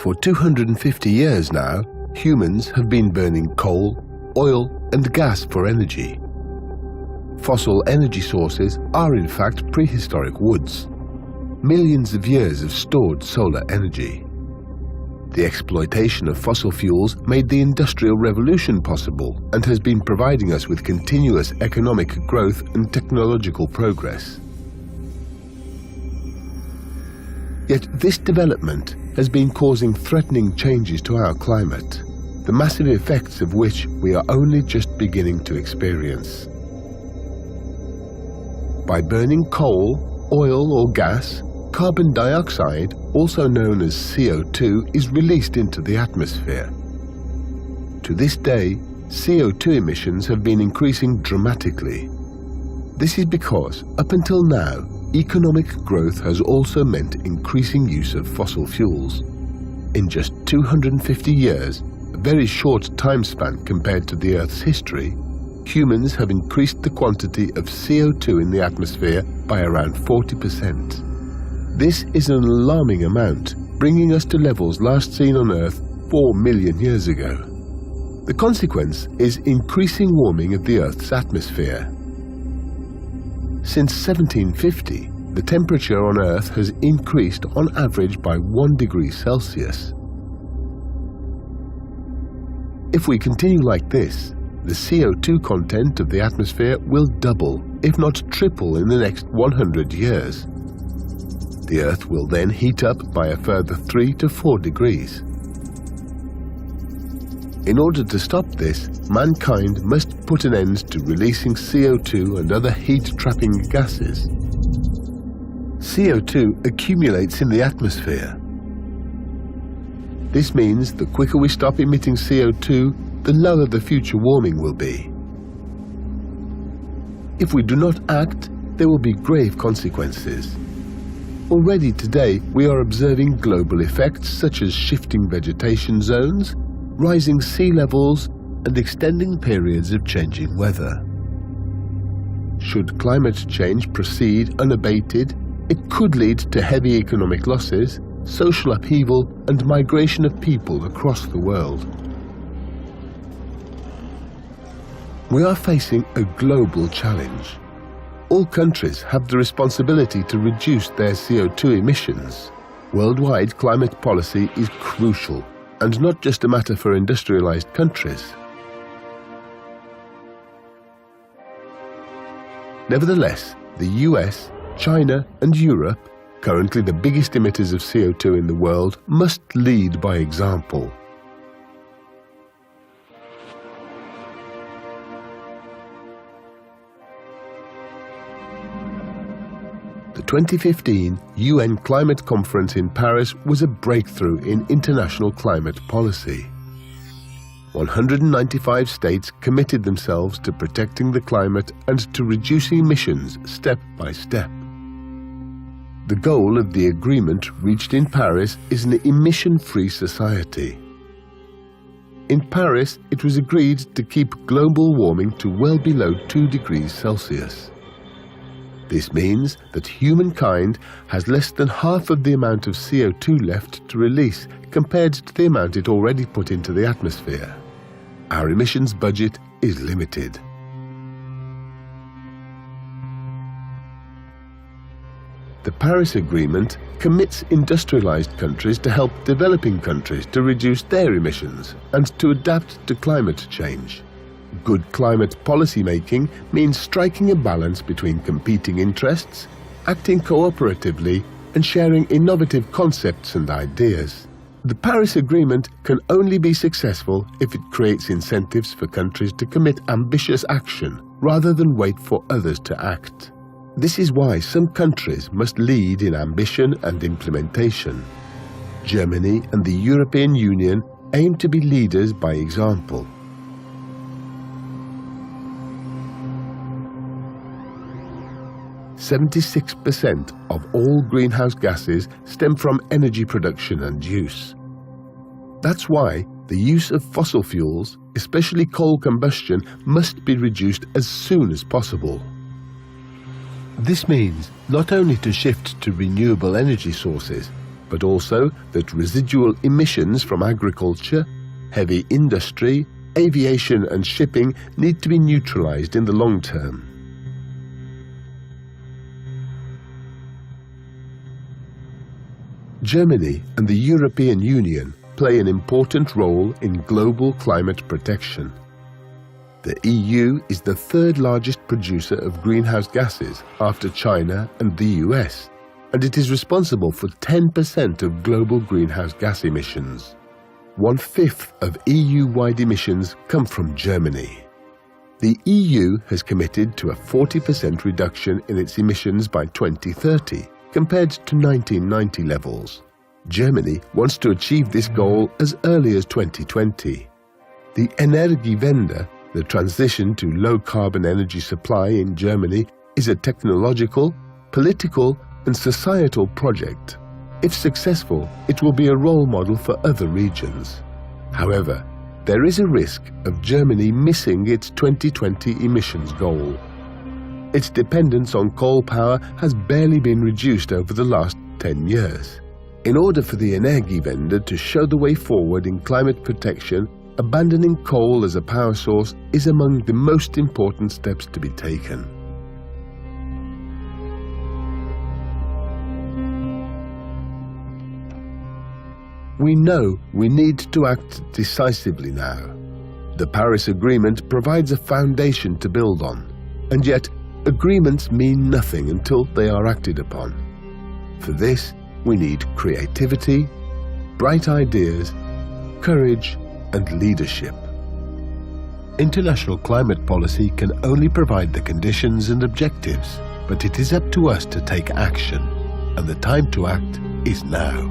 For 250 years now, humans have been burning coal, oil and gas for energy. Fossil energy sources are in fact prehistoric woods, millions of years of stored solar energy. The exploitation of fossil fuels made the Industrial Revolution possible and has been providing us with continuous economic growth and technological progress. Yet this development has been causing threatening changes to our climate, the massive effects of which we are only just beginning to experience. By burning coal, oil or gas, carbon dioxide, also known as CO2, is released into the atmosphere. To this day, CO2 emissions have been increasing dramatically. This is because, up until now, economic growth has also meant increasing use of fossil fuels. In just 250 years, a very short time span compared to the Earth's history, humans have increased the quantity of CO2 in the atmosphere by around 40%. This is an alarming amount, bringing us to levels last seen on Earth 4 million years ago. The consequence is increasing warming of the Earth's atmosphere. Since 1750, the temperature on Earth has increased on average by 1 degree Celsius. If we continue like this, the CO2 content of the atmosphere will double, if not triple, in the next 100 years. The Earth will then heat up by a further 3 to 4 degrees. In order to stop this, mankind must put an end to releasing CO2 and other heat-trapping gases. CO2 accumulates in the atmosphere. This means the quicker we stop emitting CO2, the lower the future warming will be. If we do not act, there will be grave consequences. Already today, we are observing global effects such as shifting vegetation zones, rising sea levels, and extending periods of changing weather. Should climate change proceed unabated, it could lead to heavy economic losses, social upheaval, and migration of people across the world. We are facing a global challenge. All countries have the responsibility to reduce their CO2 emissions. Worldwide climate policy is crucial, and not just a matter for industrialized countries. Nevertheless, the US, China, and Europe, currently the biggest emitters of CO2 in the world, must lead by example. The 2015 UN Climate Conference in Paris was a breakthrough in international climate policy. 195 states committed themselves to protecting the climate and to reducing emissions step by step. The goal of the agreement reached in Paris is an emission-free society. In Paris, it was agreed to keep global warming to well below 2 degrees Celsius. This means that humankind has less than half of the amount of CO2 left to release compared to the amount it already put into the atmosphere. Our emissions budget is limited. The Paris Agreement commits industrialized countries to help developing countries to reduce their emissions and to adapt to climate change. Good climate policy making means striking a balance between competing interests, acting cooperatively, and sharing innovative concepts and ideas. The Paris Agreement can only be successful if it creates incentives for countries to commit ambitious action rather than wait for others to act. This is why some countries must lead in ambition and implementation. Germany and the European Union aim to be leaders by example. "76% of all greenhouse gases stem from energy production and use. That's why the use of fossil fuels, especially coal combustion, must be reduced as soon as possible. This means not only to shift to renewable energy sources, but also that residual emissions from agriculture, heavy industry, aviation and shipping need to be neutralized in the long term. Germany and the European Union play an important role in global climate protection. The EU is the third largest producer of greenhouse gases after China and the US, and it is responsible for 10% of global greenhouse gas emissions. 1/5 of EU-wide emissions come from Germany. The EU has committed to a 40% reduction in its emissions by 2030, compared to 1990 levels. Germany wants to achieve this goal as early as 2020. The Energiewende, the transition to low-carbon energy supply in Germany, is a technological, political and societal project. If successful, it will be a role model for other regions. However, there is a risk of Germany missing its 2020 emissions goal. Its dependence on coal power has barely been reduced over the last 10 years. In order for the Energiewende to show the way forward in climate protection, abandoning coal as a power source is among the most important steps to be taken. We know we need to act decisively now. The Paris Agreement provides a foundation to build on, and yet agreements mean nothing until they are acted upon. For this, we need creativity, bright ideas, courage, and leadership. International climate policy can only provide the conditions and objectives, but it is up to us to take action, and the time to act is now.